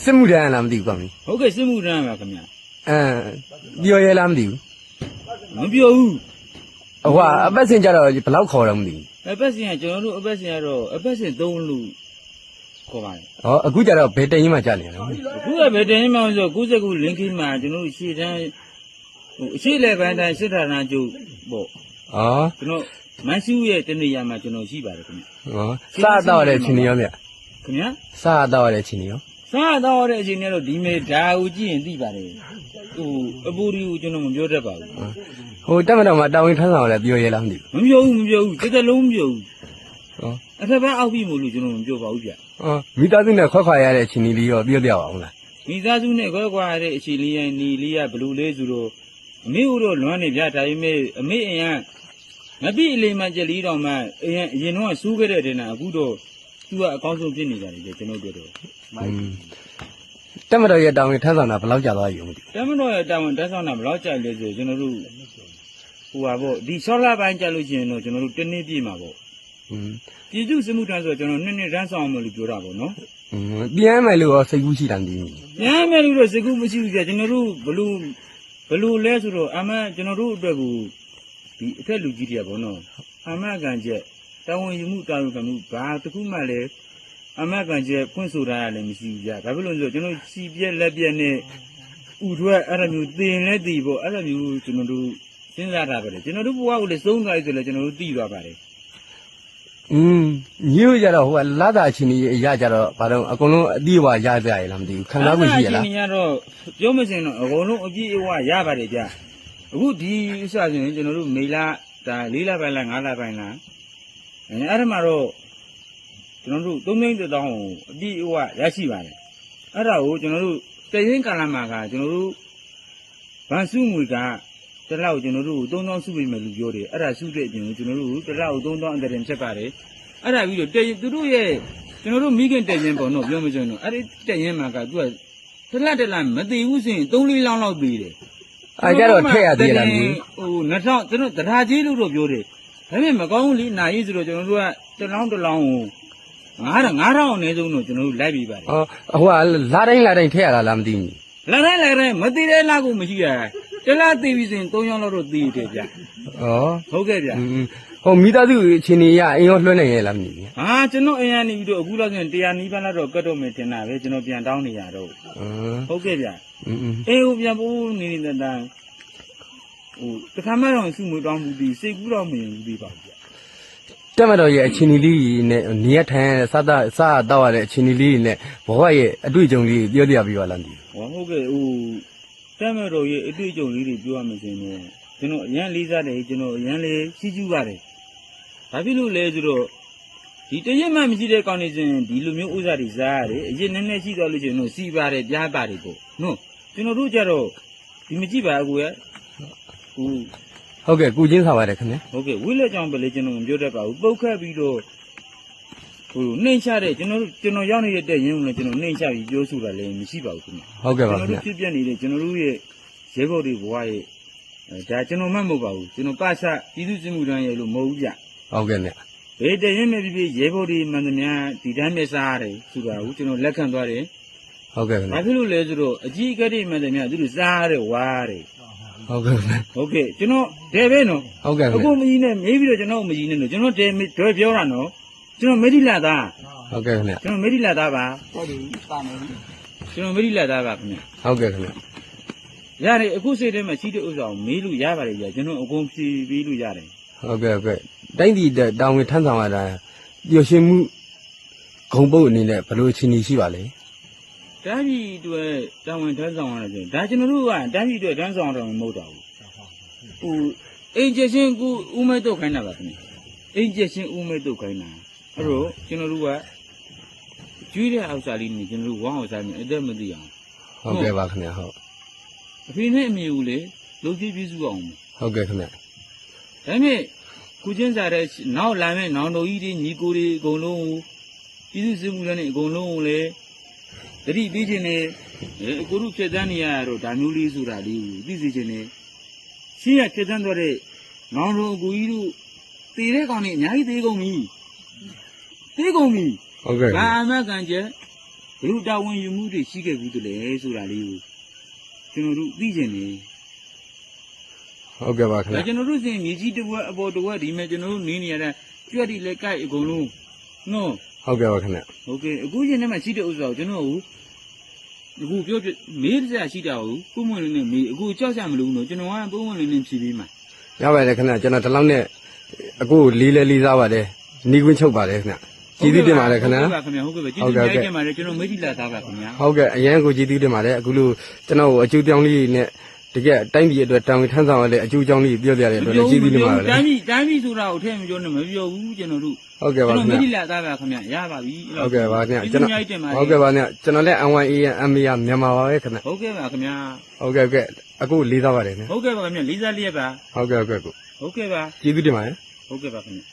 စစ်မှုတန်းလားမသိဘူးကွာမင်း ဟုတ်ကဲ့စစ်မှုထမ်းပါခင်ဗျာ ပြောရဲလားမသိဘူး မပြောဘူး ဟိုအပတ်စင်ကြတော့ဘယ်လောက်ခေါ်တော့မသိဘူး အပတ်စဉ်ကကျွန်တော်တို့အပတ်စဉ်ကတော့အပတ်စဉ်3လူခေါ်ပါတယ် ဟောအခုကြတော့ဘယ်တရင်မှကြာနေရလဲ အခုကဘယ်တင်မှဆို99လင်းခင်းမှာကျွန်တော်တို့ရှေ့တန်းဟိုအရှိလေပိုင်းတိုင်းစစ်ထာဏာကျုပ်ပေါ့ ကျွန်တော်မန်စုရဲ့တနေရာမှာကျွန်တော်ရှိပါတယ်ခင်ဗျ စားတော့တဲ့ချင်းနေရောဗျ ခင်ဗျာ စားတော့တဲ့ချင်းနေရော စားတော့တဲ့အချိန်နဲ့တော့ဒီမေဓာကိုကြည့်ရင်သိပါတယ်ဟိုအပူရီကိုကျွန်တော်မပြောတတ်ပါဘူး ဟိုတက်မတော်မှာတာဝန်ထမ်းဆောင်လဲပြောရဲလားမသိဘူး မပြောဘူးတစ်သက်လုံးမပြောဘူး ဟော အထက်ဘက်အောက်ပြီးမို့လို့ကျွန်တော်မပြောပါဘူးဗျ မိသားစုနဲ့ခွက်ခွာရတဲ့ချင်းလေးရောပြောပြပါအောင်လား မိသားစုနဲ့ခွဲခွာရတဲ့အချိန်လေးရဲ့ညီလေးကဘလူလေးဆိုတော့အမေတို့လွမ်းနေဗျဒါပေမဲ့အမေအရင်ငပိအလေးမှကြက်လီတော်မှအရင်တော့စူးခဲ့တဲ့တင်တာအခုတော့သူကအကောင်းဆုံးဖြစ်နေကြတယ်ကျွန်တော်တို့တော့ တက်မတော်ရဲ့တာဝန်ထမ်းဆောင်တာဘယ်လောက်ကြာသွားပြီမသိဘူး တမတော်ရဲ့တာဝန်တက်ဆောင်တာဘယ်လောက်ကြာလဲဆိုကျွန်တော်တို့ဟိုပါပေါ့ဒီဆောလာပိုင်းကြာလို့ရှိရင်တော့ကျွန်တော်တို့တစ်နှစ်ပြည့်မှာပေါ့ပြည်သူစစ်မှုထမ်းဆိုတော့ကျွန်တော်နှစ်တန်းဆောင်မယ်လို့ပြောတာပေါ့နော် ပြန်မယ်လို့ရောစိတ်ကူးရှိတာမသိဘူး ပြန်မယ်လို့တော့စိတ်ကူးမရှိဘူးကြာကျွန်တော်တို့ဘလူလဲဆိုတော့ကျွန်တော်တို့အတွက်ကိုဒီအထက်လူကြီးတွေကပေါ့နော်အမကန်ချက်တာဝန်ယူမှုတာဝန်ခံမှုဘာတစ်ခုမှလည်းအမကန်ချက်ဖွင့်ဆိုတာလည်းမရှိဘူးကြာဒါဖြစ်လို့ဆိုကျွန်တော်စီပြက်လက်ပြက်နဲ့ဥထွက်အဲ့လိုမျိုးတင်လဲတည်ပေါ့အဲ့လိုမျိုးကျွန်တော်တို့စဉ်းစားတာပဲလေကျွန်တော်တို့ဘဝကိုလည်းသုံးသွားပြီဆိုလည်းကျွန်တော်တို့သိသွားပါတယ် ညို့ကြတော့ဟိုကလာတာချင်းကြီးရကြတော့ဘာလို့အကုန်လုံးအတိအဝရကြရလားမသိဘူးခံစားမှုရှိရလား အဲ့ဒါအချင်းကြီးကတော့ပြောမစင်တော့အကုန်လုံးအပြည့်အဝရပါတယ်ကြာအခုဒီဥစ္စာဆိုရင်ကျွန်တော်တို့မေလဒါ4လပိုင်းလား5လပိုင်းလားအဲ့ဒါမှတော့ကျွန်တော်တို့3သိန်း1000ကိုအပြည့်အဝရရှိပါတယ်အဲ့ဒါကိုကျွန်တော်တို့တရင်ကာလမှာကကျွန်တော်တို့ဗန်စုငွေကတစ်လောက်ကျွန်တော်တို့3000စုပေးမယ်လို့ပြောတယ်အဲ့ဒါစုတဲ့အပြင်ကျွန်တော်တို့တစ်လောက်3000အတရင်ဖြစ်ပါတယ်အဲ့ဒါပြီးတော့သူတို့ရဲ့ကျွန်တော်တို့မိခင်တရင်ပေါ့နော်ပြောမစင်တော့အဲ့ဒီတရင်မှာကသူကတစ်လက်မသေးဘူးဆိုရင်3-4လောင်းလောက်သေးတယ် ကြတော့ထည့်ရသေးလားမသိ ဟို2000ကျွန်တော်တရားကြီးလို့တော့ပြောတယ်ဒါပေမဲ့မကောင်းဘူးလေနာရေးဆိုတော့ကျွန်တော်တို့ကတစ်လောင်းကို9000အနည်းဆုံးတော့ကျွန်တော်တို့လိုက်ပြီးပါတယ် ဟိုကလာတိုင်းထည့်ရတာလားမသိဘူး လာတိုင်းမသေးတဲ့လားကိုမရှိရတစ်လားသေးပြီဆိုရင်3ရောင်းလောက်တော့သေးတယ်ဗျဟုတ်ကဲ့ဗျ ဟိုမိသားစုအချင်းကြီးရအင်ရောလွှဲနိုင်ရလားမသိဘူး ကျွန်တော်အရင်နေပြီးတော့အခုလောက်ဆိုရင်100နီးပါးလောက်တော့ကတ်တော့မယ်ထင်တာပဲကျွန်တော်ပြန်တောင်းနေရတော့ဟုတ်ကဲ့ဗျအေးဟိုပြန်ပို့နေတဲ့တန်းဟိုတခါမှတော့စုမွေတောင်းမှုဒီစိတ်ကူးတော့မရင်ဘူးဒီပါဗျ တက်မတော်ရဲ့အချင်းကြီးနဲ့နေရထိုင်ရတဲ့စားတော့ရတဲ့အချင်းကြီးနဲ့ဘဝရဲ့အတွေ့အကြုံလေးပြောပြပြပါလားမသိဘူး ဟုတ်ကဲ့ဟိုတက်မတော်ရဲ့အတွေ့အကြုံလေးတွေပြောရမယ်ဆိုရင်ကျွန်တော်အရန်လေးစားတယ်ကျွန်တော်အရန်လေးစီးကျူးပါတယ်ဘာဖြစ်လို့လဲဆိုတော့ဒီတရက်မှမရှိတဲ့ကောင်းနေစဉ်ဒီလိုမျိုးဥစ္စာတွေစားရတယ်အရင်နည်းနည်းရှိသွားလို့ရှိရင်တော့စီပါတယ်ပြားပါတယ်ပေါ့နော်ကျွန်တော်တို့ကြတော့ဒီမကြည့်ပါအကူရဟို ဟုတ်ကဲ့ကုချင်းစားပါတယ်ခင်ဗျ ဟုတ်ကဲ့ဝိလက်ကြောင့်ပဲလေကျွန်တော်မပြောတတ်ပါဘူးပုတ်ခတ်ပြီးတော့ဟိုနှိမ့်ချတဲ့ကျွန်တော်ရောက်နေတဲ့ရင်းကိုလည်းကျွန်တော်နှိမ့်ချပြီးပြောဆိုတာလည်းမရှိပါဘူးခင်ဗျ ဟုတ်ကဲ့ပါခင်ဗျ ဖြစ်ပြနေတဲ့ကျွန်တော်တို့ရဲ့ရဲဘော်တွေဘဝရဲ့ဒါကျွန်တော်မှမဟုတ်ပါဘူးကျွန်တော်ပစပြည်သူ့စစ်မှုထမ်းရဲ့လို့မဟုတ်ဘူးဗျ ဟုတ်ကဲ့ဗျ ဘယ်တရင်မဲ့ဖြစ်ရဲဘော်တွေမှန်သမျှဒီတန်းမဲ့စားရတယ်ဆိုတာကိုကျွန်တော်လက်ခံသွားတယ် ဟုတ်ကဲ့ခင်ဗျ ဘာဖြစ်လို့လဲဆိုတော့အကြီးအကဲတွေမှန်သမျှသူတို့စားရတယ်ဝါရတယ် ဟုတ်ကဲ့ခင်ဗျ ဟုတ်ကဲ့ကျွန်တော်ဒဲပဲနော် ဟုတ်ကဲ့ အခုမကြီးနဲ့မေးပြီးတော့ကျွန်တော်မကြီးနဲ့နော်ကျွန်တော်ဒဲပြောတာနော်ကျွန်တော်မေဒီလာသား ဟုတ်ကဲ့ခင်ဗျ ကျွန်တော်မေဒီလာသားပါဟုတ်တယ်ပါနေပြီကျွန်တော်မေဒီလာသားပါခင်ဗျ ဟုတ်ကဲ့ခင်ဗျ ရတယ်အခုစိတ်ထဲမှာရှိတဲ့ဥစ္စာကိုမေးလို့ရပါတယ်ကြာကျွန်တော်အကုန်ဖြေပေးလို့ရတယ် ဟုတ်ကဲ့တိုင်းပြည်တောင်ဝင်ထမ်းဆောင်ရတာပျော်ရွှင်မှုဂုံပုတ်အနေနဲ့ဘယ်လိုအခြေအနေရှိပါလဲ တန်းပြည်အတွက်တာဝန်ထမ်းဆောင်ရတယ်ဆိုရင်ဒါကျွန်တော်တို့ကတန်းပြည်အတွက်ထမ်းဆောင်တယ်မဟုတ်တော့ဘူးဟိုအင်ဂျင်ရှင်ကူဦးမဲတော့ခိုင်းတာပါခင်ဗျအင်ဂျင်ရှင်ဦးမဲတော့ခိုင်းတာအဲ့တော့ကျွန်တော်တို့ကကျွေးတဲ့အောက်စာလေးနဲ့ကျွန်တော်တို့ဝမ်းအောင်စားမယ်အသက်မသိအောင် ဟုတ်ကဲ့ပါခင်ဗျဟုတ် အဖေနဲ့အမေကိုလေလုပ်ကြည့်ပြစုအောင် ဟုတ်ကဲ့ခင်ဗျ ဒါပေမဲ့ကုချင်းစားတဲ့နောက်လာမဲ့နောင်တော်ကြီးတွေညီကိုတွေအကုန်လုံးပြည်သူ့စစ်မှုထမ်းတွေအကုန်လုံးကိုလေတတိပြီးခြင်းနဲ့အကိုတို့ဖြတ်သန်းနေရတော့ဒါမျိုးလေးဆိုတာလေးကိုသိစေခြင်းနဲ့ရှင်းရဖြတ်သန်းသွားတဲ့နောင်တော်အကိုကြီးတို့တည်တဲ့ကောင်တွေအများကြီးသေးကုန်ပြီသေးကုန်ပြီ ဟုတ်ကဲ့ ဒါအမကန်ကျ ဘလို့တာဝန်ယူမှုတွေရှိခဲ့ဘူးတလေဆိုတာလေးကိုကျွန်တော်တို့သိကျင်နေ ဟုတ်ကဲ့ပါခင်ဗျာ ဒါကျွန်တော်တို့စင်မြေကြီးတစ်ဝက်အပေါ်တစ်ဝက်ဒီမဲ့ကျွန်တော်တို့နေနေရတဲ့ကြွက်ဒီလက်ကိုက်အကုန်လုံးနော် ဟုတ်ကဲ့ပါခင်ဗျာ ဟုတ်ကဲ့အခုရှင်ထဲမှာရှိတဲ့ဥစ္စာကိုကျွန်တော်အခုပြောပြမေးစရာရှိတာကိုပုံမှန်လေးနဲ့မေးအခုကြောက်စရာမလိုဘူးနော်ကျွန်တော်ကပုံမှန်လေးနဲ့ဖြေပေးမှာ ရပါတယ်ခင်ဗျာကျွန်တော်ဒီလောက်နဲ့အခုလေးစားပါတယ်နီးကွင်းချုပ်ပါတယ်ခင်ဗျာကျေးဇူးတင်ပါတယ်ခင်ဗျာ ဟုတ်ကဲ့ပါခင်ဗျာဟုတ်ကဲ့ပါကျေးဇူးတင်ပါတယ်ကျွန်တော်မေးကြည့်လာသားပါခင်ဗျာ ဟုတ်ကဲ့အရင်ကိုကျေးဇူးတင်ပါတယ်အခုလိုကျွန်တော်အကျိုးကြောင်းလေးနဲ့တကယ်တိုင်းပြည်အတွက်တောင်းထမ်းဆောင်ရတဲ့အကျိုးကြောင်းလေးပြောပြရတဲ့အတွက်လည်းကျေးဇူးတင်ပါတယ် တိုင်းပြည်ဆိုတာကိုထည့်မပြောနဲ့မပြောဘူးကျွန်တော်တို့ ဟုတ်ကဲ့ပါ ကျွန် ခင် တော်မေး ဗျာ ကြည့်လာသားပါခင်ဗျာရပါပြီ ဟုတ်ကဲ့ပါခင်ဗျာကျွန်တော်ဟုတ်ကဲ့ပါခင်ဗျာကျွန်တော်လည်း NYAN MA မြန်မာပါပဲခင်ဗျာ ဟုတ်ကဲ့ပါခင်ဗျာ ဟုတ်ကဲ့အခုလေးစားပါတယ်နော် ဟုတ်ကဲ့ပါခင်ဗျာလေးစားလျက်ပါ ဟုတ်ကဲ့ ဟုတ်ကဲ့ပါ ကျေးဇူးတင်ပါတယ် ဟုတ်ကဲ့ပါခင်ဗျာ